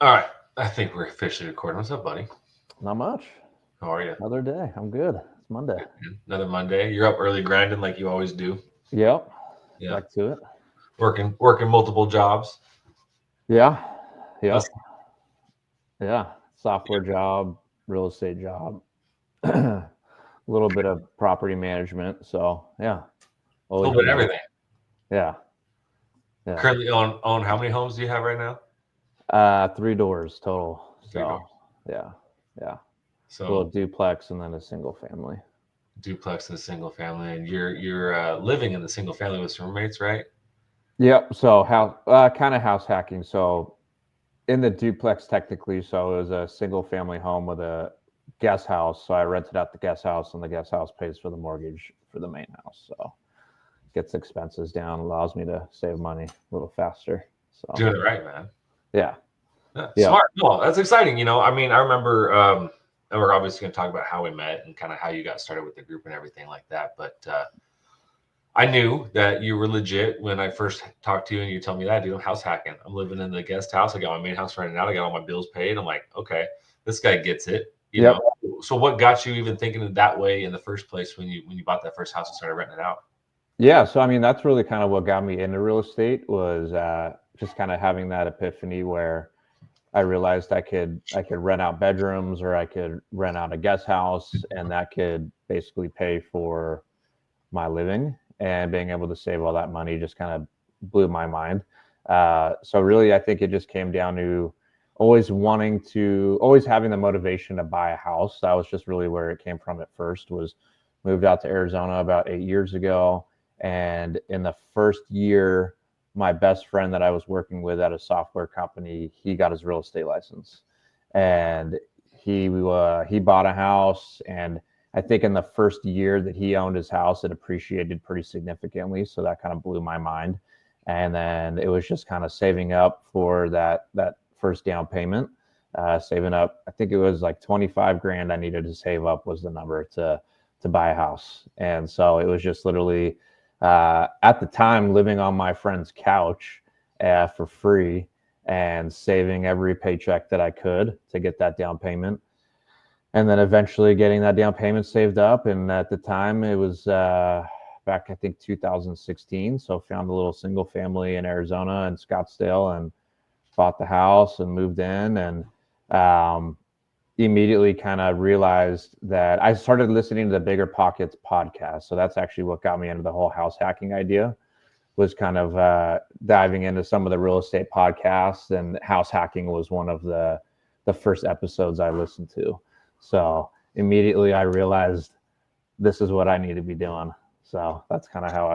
All right. I think we're officially recording. What's up, buddy? Not much. How are you? Another day. I'm good. It's Monday. Another Monday. You're up early grinding like you always do. Yep. Yeah. Back to it. Working multiple jobs. Yeah. Yep. That's, Yeah. Software job, real estate job, a little bit of property management. So yeah, a always little bit of busy. everything. Yeah. Yeah. Currently own how many homes do you have right now? 3 doors total. Three doors. So yeah. Yeah. A little So duplex and then a single family. duplex and a single family, and you're living in the single family with some roommates, right? Yep. So how kind of house hacking. So in the duplex technically, so it was a single family home with a guest house. So I rented out the guest house, and the guest house pays for the mortgage for the main house. So gets expenses down, allows me to save money a little faster. So Doing it right, man. yeah, Yeah, yeah, smart. No, that's exciting. I mean, I remember, and we're obviously going to talk about how we met and kind of how you got started with the group and everything like that. But I knew that you were legit when I first talked to you, and you told me that, dude, I'm house hacking. I'm living in the guest house. I got my main house rented out. I got all my bills paid. I'm like, okay, this guy gets it. yep. So what got you even thinking of that way in the first place when you bought that first house and started renting it out? Yeah, so I mean that's really kind of what got me into real estate was just kind of having that epiphany where I realized I could rent out bedrooms or I could rent out a guest house and that could basically pay for my living, and being able to save all that money just kind of blew my mind. So really, I think it just came down to always having the motivation to buy a house. That was just really where it came from at first. Was moved out to Arizona about 8 years ago, and in the first year, my best friend that I was working with at a software company, he got his real estate license, and he bought a house. And I think in the first year that he owned his house, it appreciated pretty significantly. So that kind of blew my mind. And then it was just kind of saving up for that first down payment, saving up. I think it was like 25 grand I needed to save up was the number to buy a house. And so it was just literally at the time living on my friend's couch for free and saving every paycheck that I could to get that down payment, and then eventually getting that down payment saved up. And at the time, it was back, I think, 2016. So found a little single family in Arizona and Scottsdale, and bought the house and moved in. And um, immediately kind of realized that I started listening to the Bigger Pockets podcast. So that's actually what got me into the whole house hacking idea. Was kind of diving into some of the real estate podcasts, and house hacking was one of the first episodes I listened to. So immediately I realized this is what I need to be doing. So that's kind of how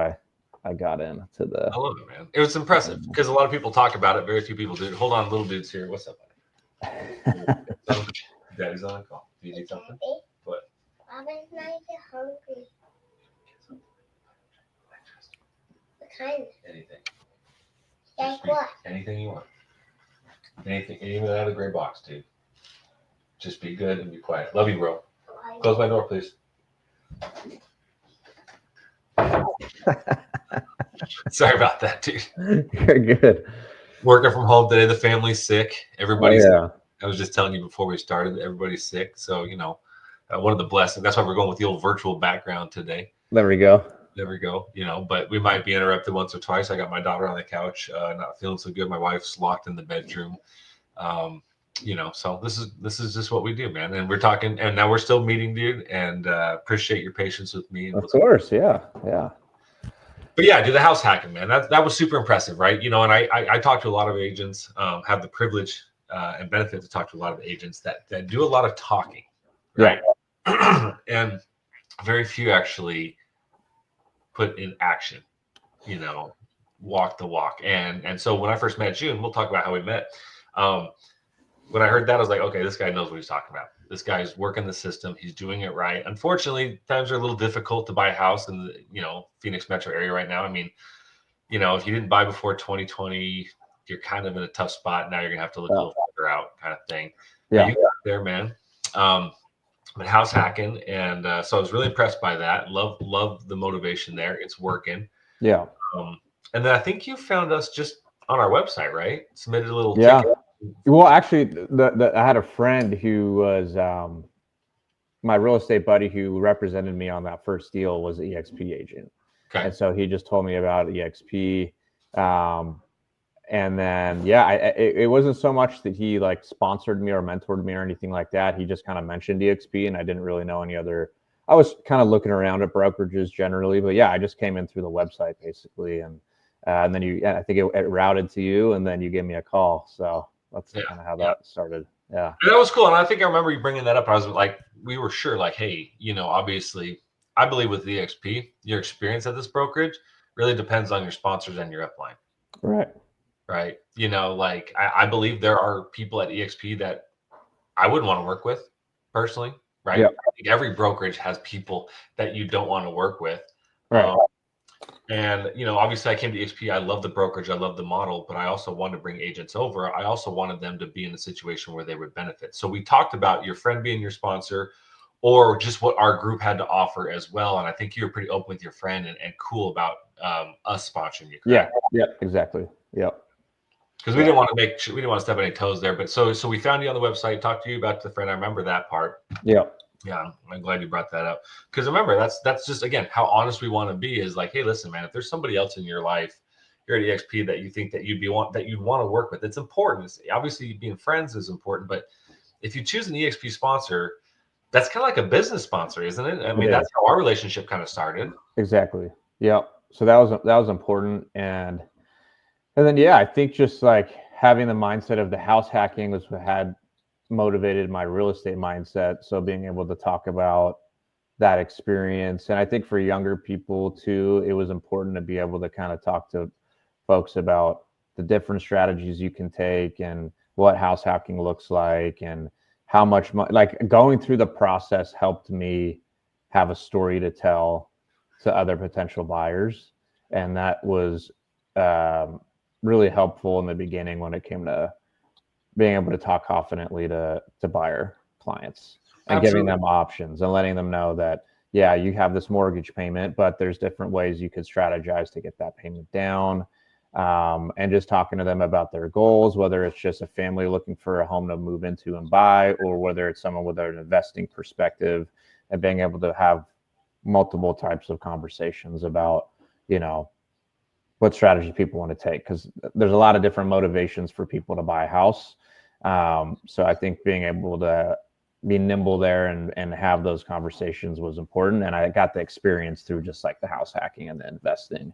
I got into the. I love it, man. It was impressive because a lot of people talk about it. Very few people do it. Hold on, little dude's here. What's up, buddy? Daddy's on a call. Do you need something? What? I was nice and hungry. What kind? Anything. Like what? Anything you want. Anything, even out of the gray box, dude. Just be good and be quiet. Love you, bro. Close my door, please. Sorry about that, dude. You're good. Working from home today. The family's sick. Everybody's. Yeah. I was just telling you before we started. Everybody's sick. So one of the blessings. That's why we're going with the old virtual background today. There we go. There we go. But we might be interrupted once or twice. I got my daughter on the couch, not feeling so good. My wife's locked in the bedroom. So this is just what we do, man. And we're talking, and now we're still meeting, dude. And appreciate your patience with me. Of course, yeah. But yeah, do the house hacking, man. That was super impressive, right? And I talk to a lot of agents, have the privilege and benefit to talk to a lot of agents that do a lot of talking, right? Yeah. And very few actually put in action, walk the walk. And so when I first met you, and we'll talk about how we met, when I heard that, I was like, okay, this guy knows what he's talking about. This guy's working the system. He's doing it right. Unfortunately, times are a little difficult to buy a house in the, Phoenix metro area right now. I mean, if you didn't buy before 2020, you're kind of in a tough spot. Now you're going to have to look a little further out kind of thing. Yeah. You got there, man. But house hacking. And so I was really impressed by that. Love the motivation there. It's working. Yeah. And then I think you found us just on our website, right? Submitted a little ticket. Well, actually, I had a friend who was my real estate buddy who represented me on that first deal was an EXP agent. Okay. And so he just told me about EXP. And then, yeah, it wasn't so much that he like sponsored me or mentored me or anything like that. He just kind of mentioned EXP, and I didn't really know any other. I was kind of looking around at brokerages generally, but yeah, I just came in through the website basically, and then I think it routed to you, and then you gave me a call. So that's kind of how that started. Yeah, and that was cool. And I think I remember you bringing that up. I was like, we were sure, like, hey, obviously, I believe with EXP, your experience at this brokerage really depends on your sponsors and your upline. Right. Right. Like I believe there are people at EXP that I wouldn't want to work with personally. Right. Yep. I think every brokerage has people that you don't want to work with. Right. And, obviously I came to EXP. I love the brokerage. I love the model, but I also wanted to bring agents over. I also wanted them to be in a situation where they would benefit. So we talked about your friend being your sponsor or just what our group had to offer as well. And I think you were pretty open with your friend and cool about us sponsoring you. Correct? Yeah, exactly. Yep. Because we didn't want to step on any toes there. But so we found you on the website, talked to you about the friend. I remember that part. Yeah. Yeah, I'm glad you brought that up. Because remember, that's just again how honest we want to be. Is like, hey, listen, man, if there's somebody else in your life, you're at EXP that you think that you'd want to work with, it's important. Obviously, being friends is important, but if you choose an EXP sponsor, that's kind of like a business sponsor, isn't it? I mean, that's how our relationship kind of started. Exactly. Yeah. So that was important, and then yeah, I think just like having the mindset of the house hacking was what had motivated my real estate mindset. So being able to talk about that experience, and I think for younger people too, it was important to be able to kind of talk to folks about the different strategies you can take and what house hacking looks like and how much like going through the process helped me have a story to tell to other potential buyers, and that was really helpful in the beginning when it came to being able to talk confidently to buyer clients and giving them options and letting them know that, yeah, you have this mortgage payment, but there's different ways you could strategize to get that payment down. And just talking to them about their goals, whether it's just a family looking for a home to move into and buy, or whether it's someone with an investing perspective, and being able to have multiple types of conversations about, what strategy people want to take, because there's a lot of different motivations for people to buy a house. So I think being able to be nimble there and have those conversations was important. And I got the experience through just like the house hacking and the investing.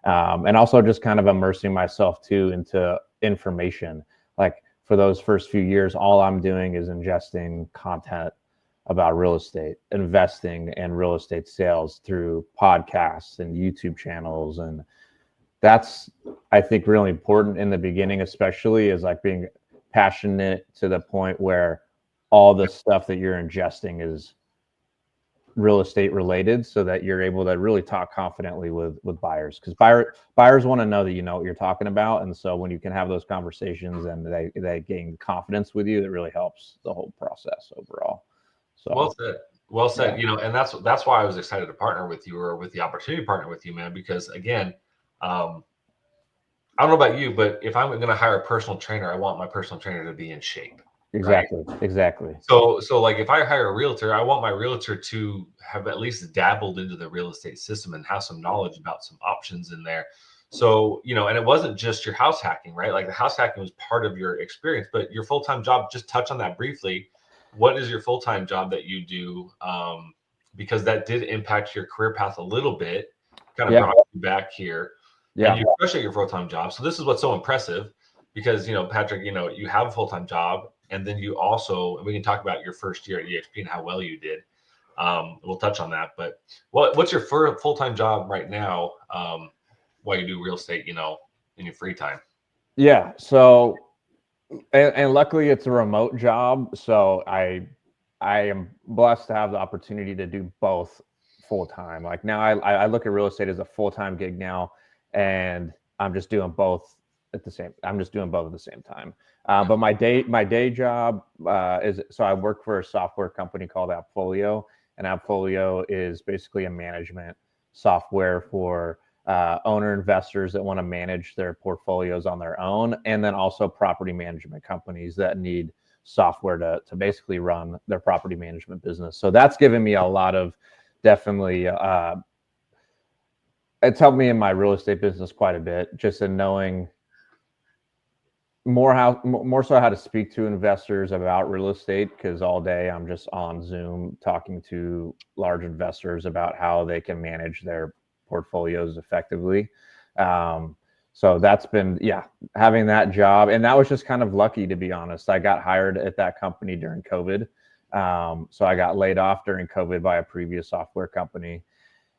And also just kind of immersing myself too into information. Like for those first few years, all I'm doing is ingesting content about real estate, investing, and real estate sales through podcasts and YouTube channels. And that's, I think, really important in the beginning, especially, is like being passionate to the point where all the stuff that you're ingesting is real estate related, so that you're able to really talk confidently with buyers, because buyers want to know that you know what you're talking about. And so when you can have those conversations and they gain confidence with you, it really helps the whole process overall. So well said. Yeah. And that's why I was excited to partner with you, or with the opportunity to partner with you, man, because again, I don't know about you, but if I'm going to hire a personal trainer, I want my personal trainer to be in shape. Exactly. Right? Exactly. So like if I hire a realtor, I want my realtor to have at least dabbled into the real estate system and have some knowledge about some options in there. So, and it wasn't just your house hacking, right? Like the house hacking was part of your experience, but your full-time job, just touch on that briefly. What is your full-time job that you do? Because that did impact your career path a little bit, kind of brought you back here. Yeah. And you crush at your full-time job. So this is what's so impressive, because, Patrick, you have a full-time job, and then you also, and we can talk about your first year at EXP and how well you did. We'll touch on that. But what's your full-time job right now, while you do real estate, in your free time? Yeah. So, and luckily it's a remote job. So I am blessed to have the opportunity to do both full time. Like now I look at real estate as a full-time gig now, and I'm just doing both at the same time. But my day job is, so I work for a software company called Appfolio, and Appfolio is basically a management software for owner investors that want to manage their portfolios on their own, and then also property management companies that need software to basically run their property management business. So that's given me a lot of definitely it's helped me in my real estate business quite a bit, just in knowing more so how to speak to investors about real estate, because all day I'm just on Zoom talking to large investors about how they can manage their portfolios effectively. So that's been, having that job. And that was just kind of lucky, to be honest. I got hired at that company during COVID. So I got laid off during COVID by a previous software company.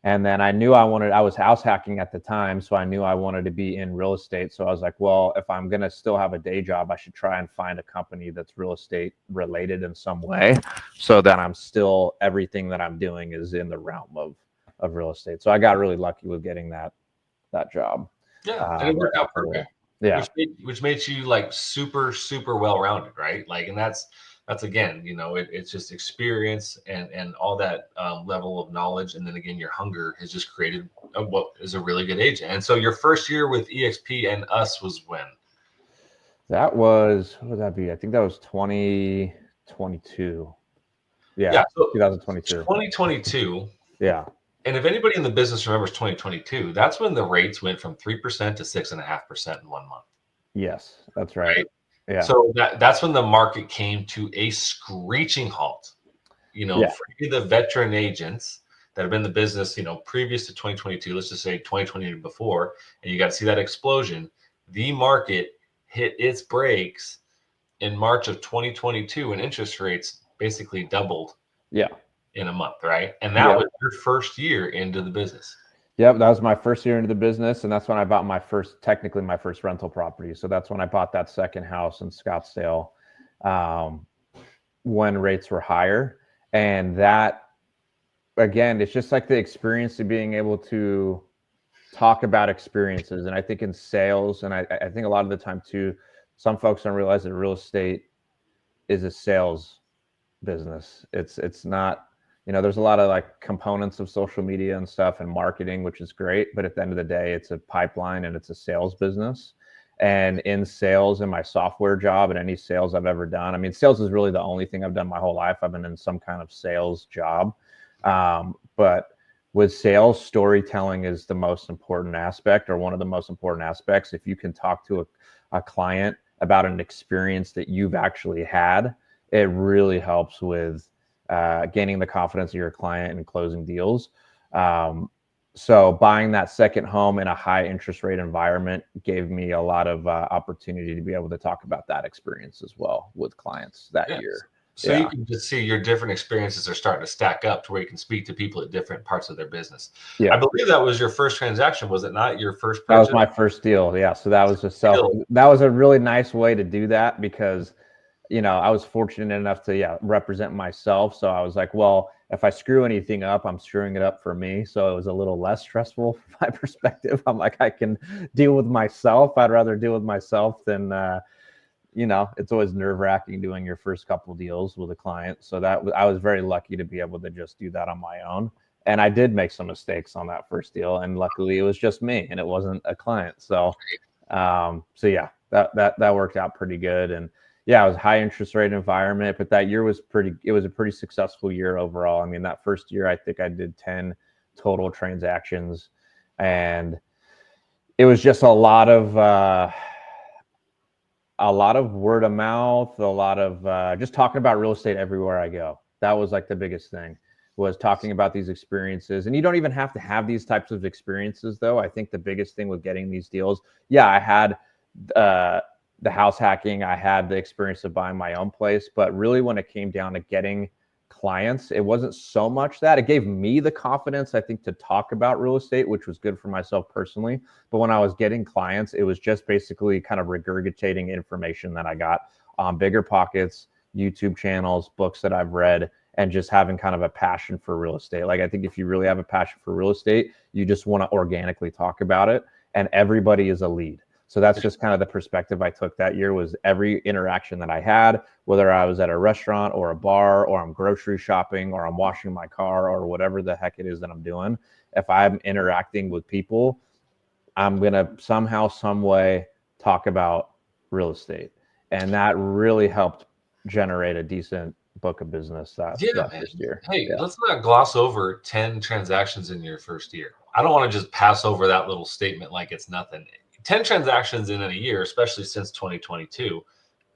And then I knew I was house hacking at the time. So I knew I wanted to be in real estate. So I was like, well, if I'm going to still have a day job, I should try and find a company that's real estate related in some way, so that I'm still, everything that I'm doing is in the realm of real estate. So I got really lucky with getting that job. Yeah, and it worked out perfect. Yeah, which makes you like super, super well-rounded, right? Like, and that's again, it's just experience and all that level of knowledge, and then again, your hunger has just created what is a really good agent. And so your first year with EXP and us was when? That was, what would that be? I think that was 2022. Yeah, so 2022. 2022. Yeah. And if anybody in the business remembers 2022, that's when the rates went from 3% to 6.5% in 1 month. Yes, that's right. Yeah. So that's when the market came to a screeching halt. For the veteran agents that have been in the business, previous to 2022, let's just say 2020 before, and you got to see that explosion. The market hit its brakes in March of 2022, and interest rates basically doubled. Yeah. In a month, right? And that was your first year into the business. Yep, that was my first year into the business, and that's when I bought my first rental property. So that's when I bought that second house in Scottsdale, when rates were higher. And that, again, it's just like the experience of being able to talk about experiences. And I think in sales, and I think a lot of the time too, some folks don't realize that real estate is a sales business. It's not, there's a lot of like components of social media and stuff and marketing, which is great. But at the end of the day, it's a pipeline and it's a sales business. And in sales, in my software job and any sales I've ever done, I mean, sales is really the only thing I've done my whole life. I've been in some kind of sales job. But with sales, storytelling is the most important aspect, or one of the most important aspects. If you can talk to a client about an experience that you've actually had, it really helps with gaining the confidence of your client and closing deals. So buying that second home in a high interest rate environment gave me a lot of opportunity to be able to talk about that experience as well with clients that year. So you can just see your different experiences are starting to stack up to where you can speak to people at different parts of their business. Yeah. I believe that was your first transaction, was it not? Your first purchase? That was my first deal. Yeah. So that was that was a really nice way to do that, because I was fortunate enough to represent myself. So I was like, well, if I screw anything up, I'm screwing it up for me. So it was a little less stressful from my perspective. I'm like, I can deal with myself. I'd rather deal with myself than, it's always nerve-wracking doing your first couple deals with a client. So I was very lucky to be able to just do that on my own. And I did make some mistakes on that first deal, and luckily it was just me and it wasn't a client. So, that worked out pretty good. And it was a high interest rate environment, but that year was a pretty successful year overall. I mean, that first year, I think I did 10 total transactions, and it was just a lot of word of mouth, a lot of just talking about real estate everywhere I go. That was like the biggest thing, was talking about these experiences. And you don't even have to have these types of experiences, though. I think the biggest thing with getting these deals, I had the house hacking, I had the experience of buying my own place, but really when it came down to getting clients, it wasn't so much that. It gave me the confidence, I think, to talk about real estate, which was good for myself personally. But when I was getting clients, it was just basically kind of regurgitating information that I got on Bigger Pockets, YouTube channels, books that I've read, and just having kind of a passion for real estate. Like, I think if you really have a passion for real estate, you just want to organically talk about it, and everybody is a lead. So that's just kind of the perspective I took that year, was every interaction that I had, whether I was at a restaurant or a bar, or I'm grocery shopping, or I'm washing my car, or whatever the heck it is that I'm doing. If I'm interacting with people, I'm going to somehow, some way talk about real estate. And that really helped generate a decent book of business that man. first year. Hey, Yeah. let's not gloss over 10 transactions in your first year. I don't want to just pass over that little statement like it's nothing. 10 transactions in a year, especially since 2022,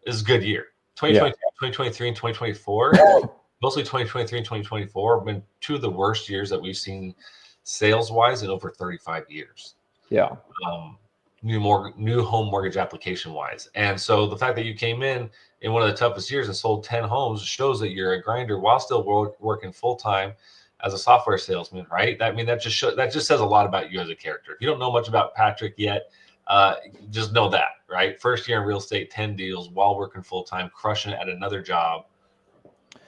is a good year. 2022, 2023, and 2024, mostly 2023 and 2024 have been two of the worst years that we've seen sales-wise in over 35 years. Yeah. New home mortgage application wise. And so the fact that you came in one of the toughest years and sold 10 homes shows that you're a grinder while still working full time as a software salesman, right? That just says a lot about you as a character. If you don't know much about Patrick yet, just know that, right? First year in real estate, 10 deals while working full time, crushing it at another job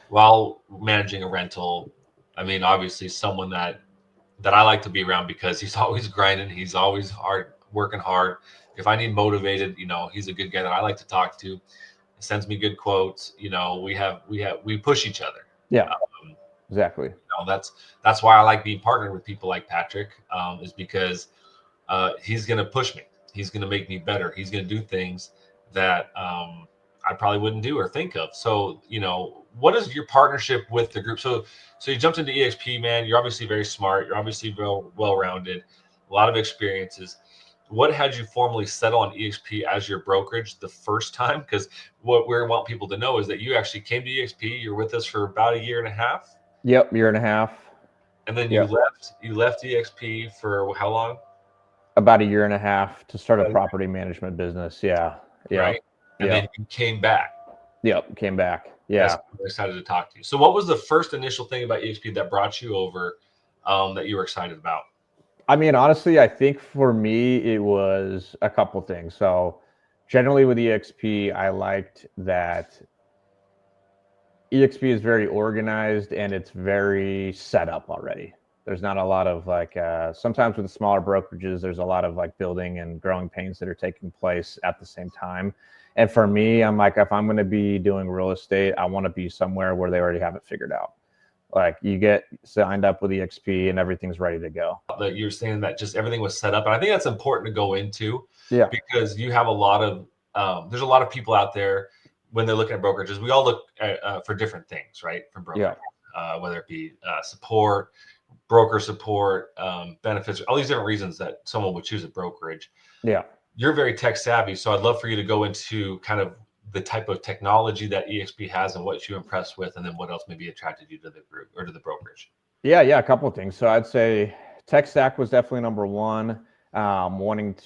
while managing a rental. I mean, obviously someone that I like to be around because he's always grinding. He's always working hard. If I need motivated, he's a good guy that I like to talk to. He sends me good quotes. We push each other. Yeah, exactly. That's why I like being partnered with people like Patrick, is because he's going to push me. He's going to make me better. He's going to do things that I probably wouldn't do or think of. So, what is your partnership with the group? So you jumped into EXP, man. You're obviously very smart. You're obviously well-rounded, a lot of experiences. What had you formally settle on EXP as your brokerage the first time? Because what we want people to know is that you actually came to EXP. You're with us for about a year and a half. Yep, year and a half. And then you left EXP for how long? About a year and a half to start a property management business. Yeah. Right. And then you came back. Yep, came back. Yeah. I'm excited to talk to you. So what was the first initial thing about EXP that brought you over that you were excited about? I mean, honestly, I think for me, it was a couple things. So generally with EXP, I liked that EXP is very organized and it's very set up already. There's not a lot of sometimes with the smaller brokerages, there's a lot of building and growing pains that are taking place at the same time. And for me, I'm like, if I'm going to be doing real estate, I want to be somewhere where they already have it figured out. Like you get signed up with EXP and everything's ready to go. That you're saying that just everything was set up. And I think that's important to go into because you have a lot of, there's a lot of people out there when they're looking at brokerages, we all look at, for different things, right? From brokerages, whether it be support, broker support, benefits, all these different reasons that someone would choose a brokerage. Yeah. You're very tech savvy. So I'd love for you to go into kind of the type of technology that EXP has and what you're impressed with, and then what else maybe attracted you to the group or to the brokerage. Yeah, a couple of things. So I'd say tech stack was definitely number one. I think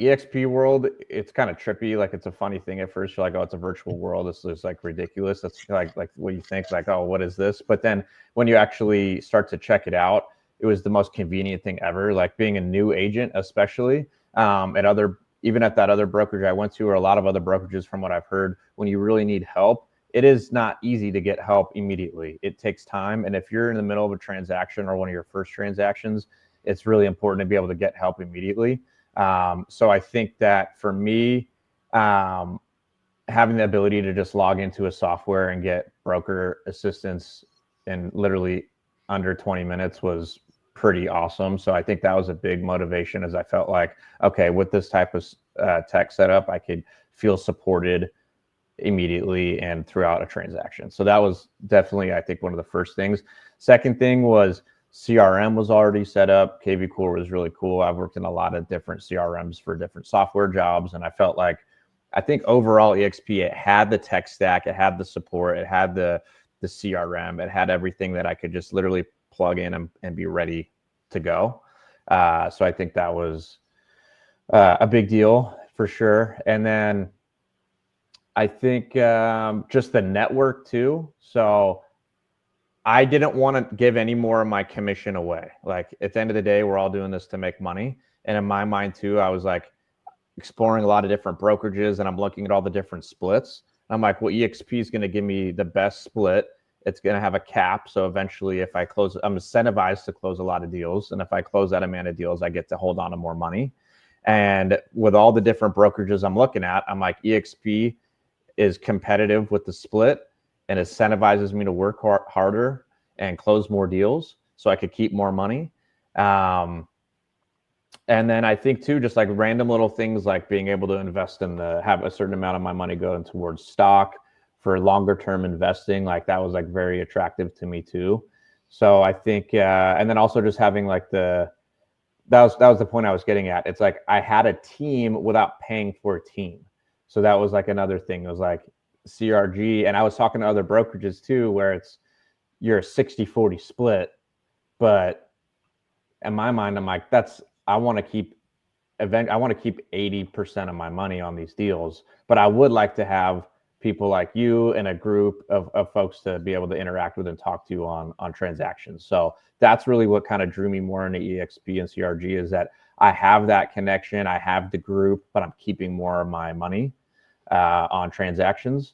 EXP world, it's kind of trippy. Like it's a funny thing at first. You're like, oh, it's a virtual world. This is ridiculous. That's like what you think, oh, what is this? But then when you actually start to check it out, it was the most convenient thing ever. Like being a new agent, especially even at that other brokerage I went to, or a lot of other brokerages from what I've heard, when you really need help, it is not easy to get help immediately. It takes time. And if you're in the middle of a transaction or one of your first transactions, it's really important to be able to get help immediately. So I think that for me, having the ability to just log into a software and get broker assistance in literally under 20 minutes was pretty awesome. So I think that was a big motivation, as I felt like, okay, with this type of tech setup, I could feel supported immediately and throughout a transaction. So that was definitely, I think, one of the first things. Second thing was CRM was already set up. KV Core was really cool. I've worked in a lot of different CRMs for different software jobs. And I felt like, I think overall EXP, it had the tech stack, it had the support, it had the CRM, it had everything that I could just literally plug in and be ready to go. So I think that was a big deal for sure. And then I think just the network too. So I didn't want to give any more of my commission away. Like at the end of the day, we're all doing this to make money. And in my mind too, I was like exploring a lot of different brokerages and I'm looking at all the different splits. I'm like, well, EXP is going to give me the best split. It's going to have a cap. So eventually if I close, I'm incentivized to close a lot of deals. And if I close that amount of deals, I get to hold on to more money. And with all the different brokerages I'm looking at, I'm like, EXP is competitive with the split and incentivizes me to work harder and close more deals so I could keep more money. And then I think too, just like random little things like being able to invest have a certain amount of my money going towards stock for longer term investing, like that was like very attractive to me too. So I think, and then also just having like that was the point I was getting at. It's like I had a team without paying for a team. So that was like another thing. It was like CRG, and I was talking to other brokerages too, where you're a 60-40 split, but in my mind, I'm like, I want to keep 80% of my money on these deals, but I would like to have people like you and a group of folks to be able to interact with and talk to on transactions. So that's really what kind of drew me more into EXP and CRG, is that I have that connection, I have the group, but I'm keeping more of my money on transactions.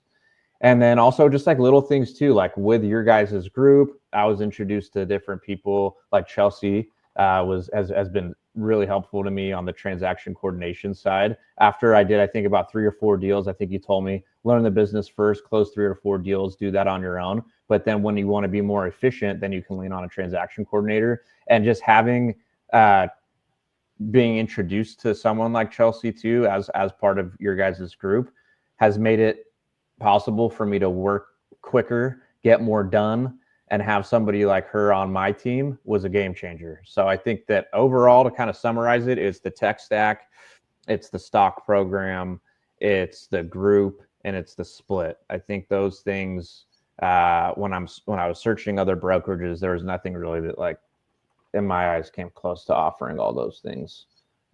And then also just like little things too, like with your guys' group, I was introduced to different people, like Chelsea has been really helpful to me on the transaction coordination side. After I did, I think about 3 or 4 deals, I think you told me, learn the business first, close 3 or 4 deals, do that on your own. But then when you want to be more efficient, then you can lean on a transaction coordinator. And just having, being introduced to someone like Chelsea too, as part of your guys' group, has made it possible for me to work quicker, get more done, and have somebody like her on my team was a game changer. So I think that overall, to kind of summarize it, is the tech stack, it's the stock program, it's the group, and it's the split. I think those things, when I was searching other brokerages, there was nothing really that, like, in my eyes, came close to offering all those things.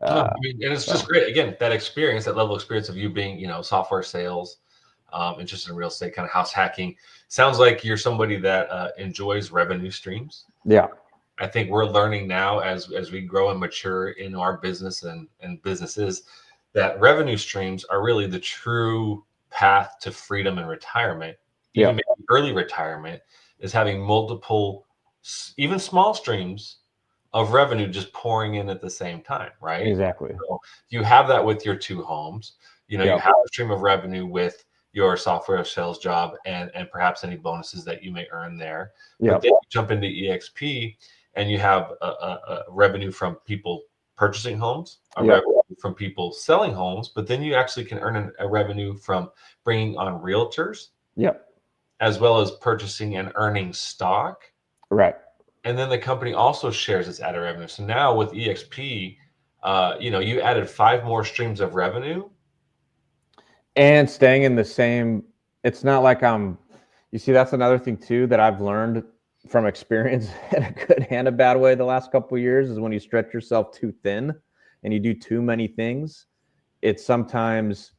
I mean, and it's just great. Again, that experience, that level of experience of you being, software sales, interested in real estate, kind of house hacking. Sounds like you're somebody that enjoys revenue streams. Yeah. I think we're learning now as we grow and mature in our business and businesses, that revenue streams are really the true path to freedom and retirement. Even maybe early retirement is having multiple, even small streams of revenue just pouring in at the same time, right? Exactly. So you have that with your 2 homes. You have a stream of revenue with your software sales job and perhaps any bonuses that you may earn there. But then you jump into EXP and you have a revenue from people purchasing homes, a revenue from people selling homes, but then you actually can earn a revenue from bringing on realtors, as well as purchasing and earning stock. Right. And then the company also shares its added revenue. So now with EXP, you added 5 more streams of revenue. And staying in the same, it's not like you see, that's another thing too that I've learned from experience in a good and a bad way the last couple of years, is when you stretch yourself too thin and you do too many things, it's sometimes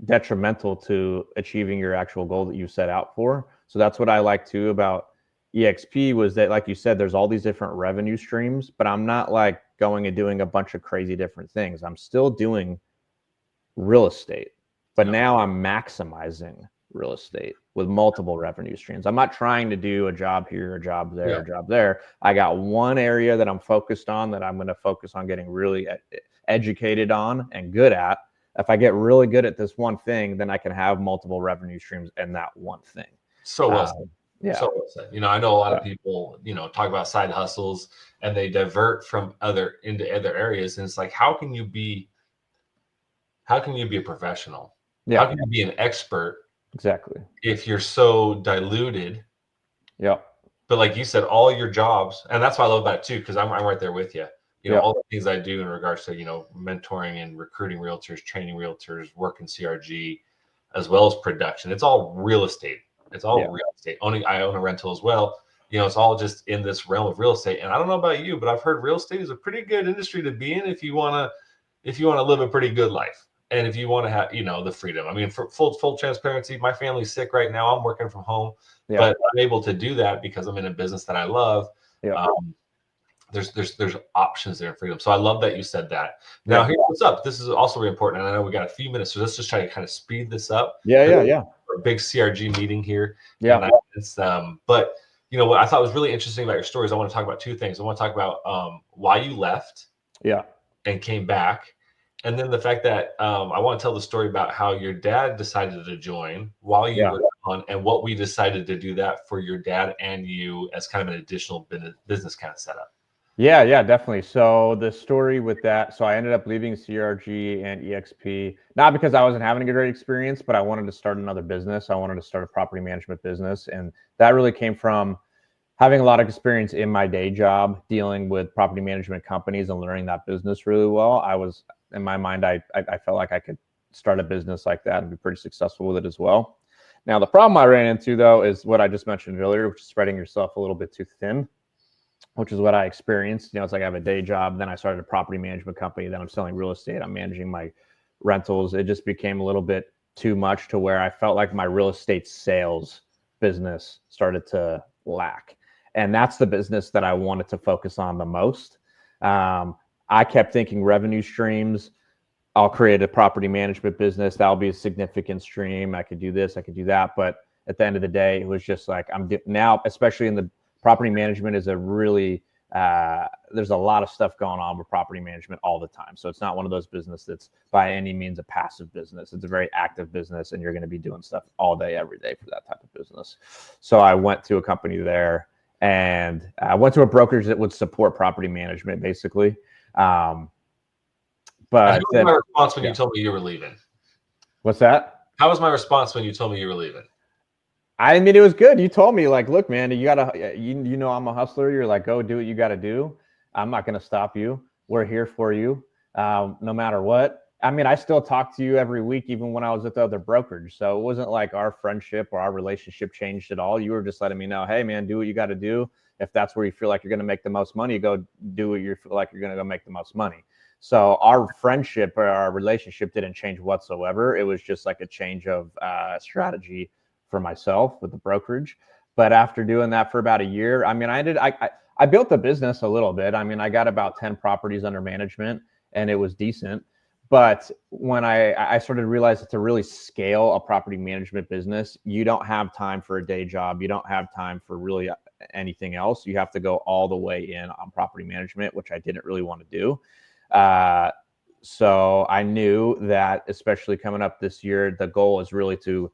detrimental to achieving your actual goal that you set out for. So that's what I like too about EXP, was that, like you said, there's all these different revenue streams, but I'm not like going and doing a bunch of crazy different things. I'm still doing real estate, but now I'm maximizing real estate with multiple revenue streams. I'm not trying to do a job here, a job there, a job there. I got one area that I'm focused on, that I'm going to focus on getting really educated on and good at. If I get really good at this one thing, then I can have multiple revenue streams in that one thing. So well said. So well said. I know a lot of people, talk about side hustles and they divert from into other areas. And it's like, how can you be a professional? How can you be an expert? Exactly. If you're so diluted. But like you said, all your jobs, and that's why I love that too, because I'm right there with you. All the things I do in regards to, mentoring and recruiting realtors, training realtors, working CRG, as well as production. It's all real estate. It's all real estate. I own a rental as well. It's all just in this realm of real estate. And I don't know about you, but I've heard real estate is a pretty good industry to be in if you want to live a pretty good life. And if you want to have, the freedom. I mean, for full transparency, my family's sick right now. I'm working from home, but I'm able to do that because I'm in a business that I love. There's options there in freedom. So I love that you said that. Now, here's what's up. This is also really important. And I know we got a few minutes, so let's just try to kind of speed this up. A big CRG meeting here. But what I thought was really interesting about your stories, I want to talk about 2 things. I want to talk about why you left and came back. And then the fact that I want to tell the story about how your dad decided to join while you were on, and what we decided to do that for your dad and you as kind of an additional business kind of setup. Yeah, definitely. So the story with that, so I ended up leaving CRG and EXP, not because I wasn't having a great experience, but I wanted to start another business. I wanted to start a property management business. And that really came from having a lot of experience in my day job, dealing with property management companies and learning that business really well. I was, in my mind, I felt like I could start a business like that and be pretty successful with it as well. Now, the problem I ran into, though, is what I just mentioned earlier, which is spreading yourself a little bit too thin, which is what I experienced. It's like I have a day job, then I started a property management company, then I'm selling real estate, I'm managing my rentals. It just became a little bit too much to where I felt like my real estate sales business started to lack. And that's the business that I wanted to focus on the most. I kept thinking revenue streams. I'll create a property management business. That'll be a significant stream. I could do this, I could do that. But at the end of the day, it was just like now, especially in the property management is a really there's a lot of stuff going on with property management all the time. So it's not one of those businesses that's by any means a passive business. It's a very active business, and you're going to be doing stuff all day, every day for that type of business. So I went to a company there, and I went to a brokerage that would support property management, basically. But How was then, my response when you told me you were leaving? What's that? How was my response when you told me you were leaving? I mean, it was good. You told me, like, look, man, you gotta, you know, I'm a hustler. You're like, go do what you got to do. I'm not going to stop you. We're here for you, no matter what. I mean, I still talk to you every week, even when I was at the other brokerage. So it wasn't like our friendship or our relationship changed at all. You were just letting me know, hey, man, do what you got to do. If that's where you feel like you're going to make the most money, go do what you feel like you're going to go make the most money. So our friendship or our relationship didn't change whatsoever. It was just like a change of strategy for myself with the brokerage. But after doing that for about a year, I mean, I built the business a little bit. I mean, I got about 10 properties under management, and it was decent. But when I started to realize that to really scale a property management business, you don't have time for a day job. You don't have time for really anything else. You have to go all the way in on property management, which I didn't really want to do. So I knew that, especially coming up this year, the goal is really to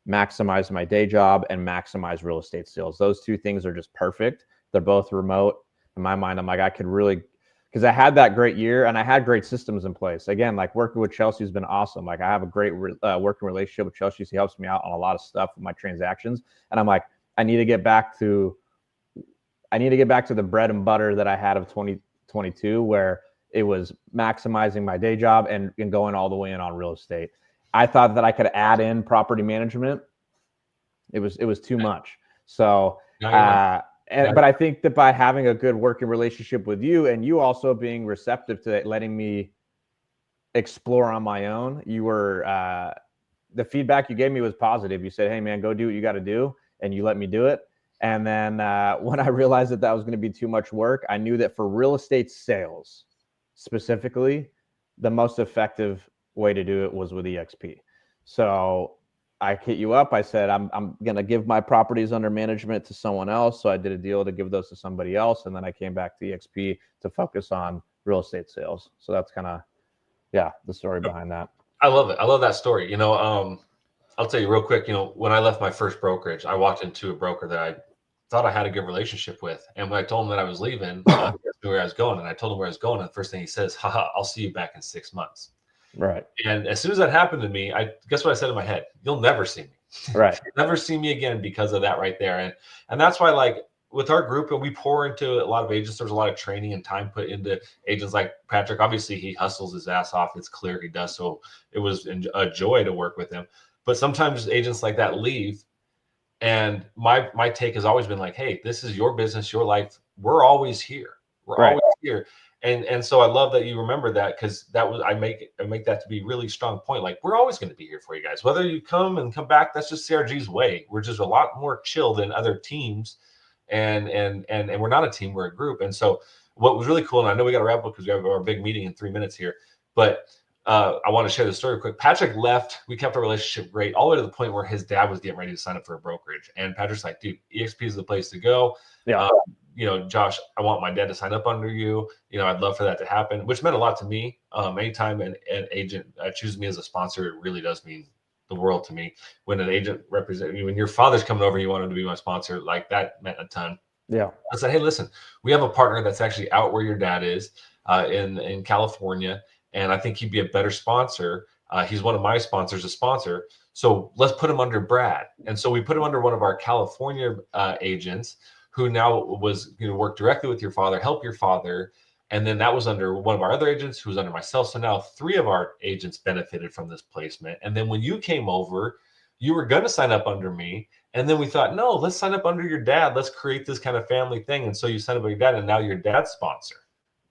maximize my day job and maximize real estate sales. Those two things are just perfect. They're both remote. In my mind, I'm like, I could really, because I had that great year and I had great systems in place. Again, like working with Chelsea has been awesome. Like I have a great working relationship with Chelsea. She helps me out on a lot of stuff with my transactions. And I'm like, I need to get back to the bread and butter that I had of 2022, where it was maximizing my day job and going all the way in on real estate. I thought that I could add in property management. It was too much. So, but I think that by having a good working relationship with you, and you also being receptive to letting me explore on my own, you were the feedback you gave me was positive. You said, "Hey, man, go do what you got to do," and you let me do it. And then when I realized that was going to be too much work, I knew that for real estate sales specifically, the most effective way to do it was with EXP. So I hit you up. I said, I'm going to give my properties under management to someone else. So I did a deal to give those to somebody else. And then I came back to EXP to focus on real estate sales. So that's kind of, the story behind that. I love it. I love that story. I'll tell you real quick, when I left my first brokerage, I walked into a broker that I thought I had a good relationship with. And when I told him that I was leaving, he asked me where I was going. And I told him where I was going. And the first thing he says, haha, I'll see you back in 6 months. Right. And as soon as that happened to me, guess what I said in my head? You'll never see me. Right. You'll never see me again because of that right there. And that's why, like, with our group, and we pour into a lot of agents, there's a lot of training and time put into agents like Patrick. Obviously, he hustles his ass off. It's clear he does. So it was a joy to work with him. But sometimes agents like that leave. And my take has always been like, hey, this is your business, your life. We're always here. We're always here. And so I love that you remember that, because that was I make that to be a really strong point. Like, we're always going to be here for you guys. Whether you come back, that's just CRG's way. We're just a lot more chill than other teams. And we're not a team, we're a group. And so what was really cool, and I know we got to wrap up because we have our big meeting in 3 minutes here, but I want to share the story quick. Patrick left. We kept our relationship great all the way to the point where his dad was getting ready to sign up for a brokerage. And Patrick's like, dude, EXP is the place to go. Yeah. Josh, I want my dad to sign up under you. I'd love for that to happen, which meant a lot to me. Anytime an agent chooses me as a sponsor, it really does mean the world to me. When an agent represents you, when your father's coming over, you want him to be my sponsor, like that meant a ton. Yeah. I said, hey, listen, we have a partner that's actually out where your dad is in California, and I think he'd be a better sponsor. He's one of my sponsors, a sponsor. So let's put him under Brad. And so we put him under one of our California agents who now was going to work directly with your father, help your father. And then that was under one of our other agents who was under myself. So now 3 of our agents benefited from this placement. And then when you came over, you were going to sign up under me. And then we thought, no, let's sign up under your dad. Let's create this kind of family thing. And so you signed up with your dad, and now your dad's sponsor.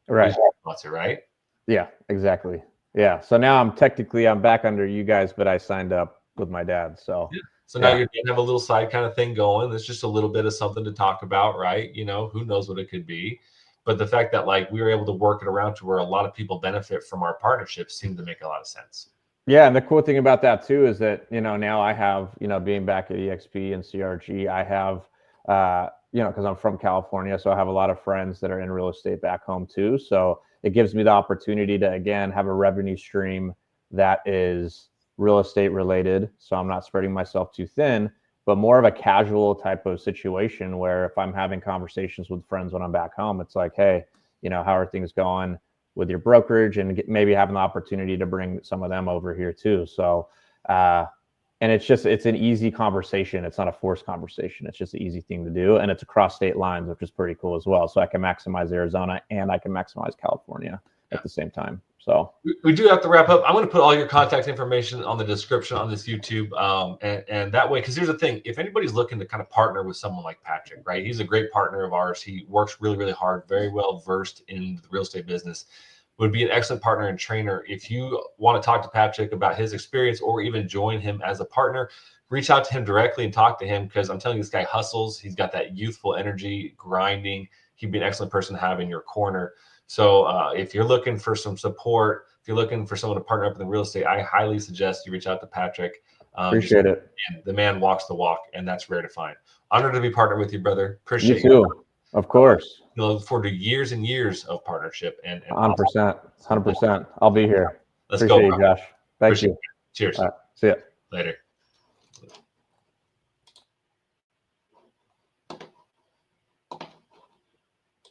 Right. Sponsor, right? Yeah, exactly. Yeah. So now I'm back under you guys, but I signed up with my dad. So yeah. So now you're gonna have a little side kind of thing going. It's just a little bit of something to talk about, right? You know, who knows what it could be. But the fact that like we were able to work it around to where a lot of people benefit from our partnership seemed to make a lot of sense. Yeah, and the cool thing about that too is that, now I have, being back at EXP and CRG, I have because I'm from California, so I have a lot of friends that are in real estate back home too. So it gives me the opportunity to again have a revenue stream that is real estate related. So I'm not spreading myself too thin, but more of a casual type of situation where if I'm having conversations with friends when I'm back home, it's like, hey, how are things going with your brokerage, and maybe having the opportunity to bring some of them over here too. So, and it's an easy conversation. It's not a forced conversation. It's just an easy thing to do. And it's across state lines, which is pretty cool as well. So I can maximize Arizona and I can maximize California at the same time. So we do have to wrap up. I'm going to put all your contact information on the description on this YouTube. And that way, because here's the thing, if anybody's looking to kind of partner with someone like Patrick, right? He's a great partner of ours. He works really, really hard, very well versed in the real estate business, would be an excellent partner and trainer. If you want to talk to Patrick about his experience or even join him as a partner, reach out to him directly and talk to him, because I'm telling you, this guy hustles. He's got that youthful energy, grinding. He'd be an excellent person to have in your corner. So if you're looking for some support, if you're looking for someone to partner up in the real estate, I highly suggest you reach out to Patrick. Appreciate it. The man walks the walk, and that's rare to find. Honored to be partnered with you, brother. Appreciate you too. Of course. Look forward to years and years of partnership. And 100%. 100%. I'll be here. Let's Appreciate go, you, Josh. Thank you. Cheers. See ya. Later.